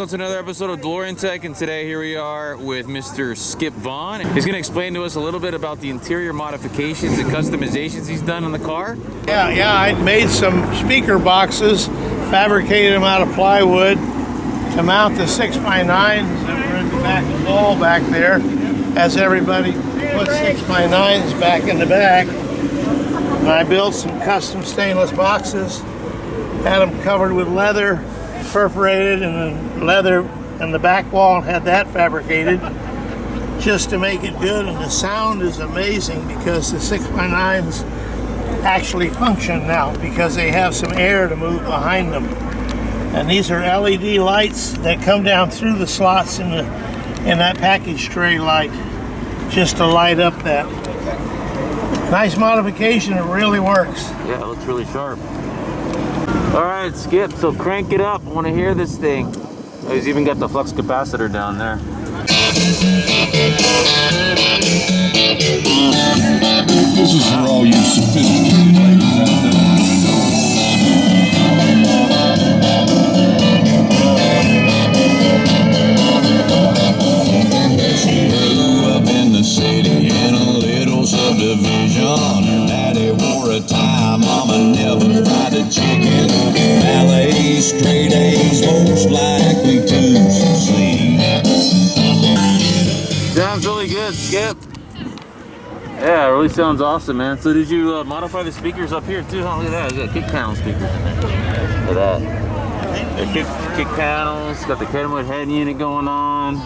welcome to another episode of DeLorean Tech, and today here we are with Mr. Skip Vaughn. He's going to explain to us a little bit about the interior modifications and customizations he's done on the car. Yeah, I made some speaker boxes, fabricated them out of plywood to mount the 6x9s that were in the back of the wall back there, as everybody put 6x9s back in the back. And I built some custom stainless boxes, had them covered with leather, perforated, and then leather in the back wall, and had that fabricated just to make it good. And the sound is amazing because the 6x9s actually function now because they have some air to move behind them. And these are LED lights that come down through the slots in that package tray light just to light up that. Nice modification, it really works. Yeah, it looks really sharp. All right, Skip, so crank it up. I want to hear this thing. Oh, he's even got the flux capacitor down there. This is for all you sophisticated ladies out there. She grew up in the city in a little subdivision. Her daddy wore a tie, mama never fried a chicken. Ballet, straight A's, most likely to succeed. Sounds really good, Skip. Yeah, it really sounds awesome, man. So did you modify the speakers up here too? Huh? Look at that, we got kick panel speakers in there. Look at that. The kick panels, got the Kenwood head unit going on.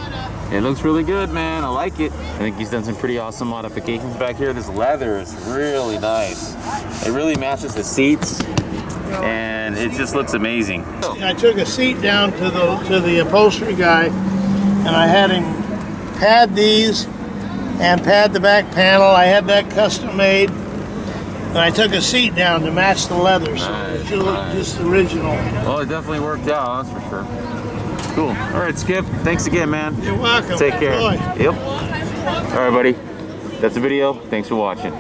It looks really good, man. I like it. I think he's done some pretty awesome modifications back here. This leather is really nice. It really matches the seats, and it just looks amazing. I took a seat down to the upholstery guy, and I had him pad these and pad the back panel. I had that custom made, and I took a seat down to match the leather, so it should look just original. Well, it definitely worked out, that's for sure. Cool. All right, Skip. Thanks again, man. You're welcome. Take care. Enjoy. Yep. All right, buddy. That's the video. Thanks for watching.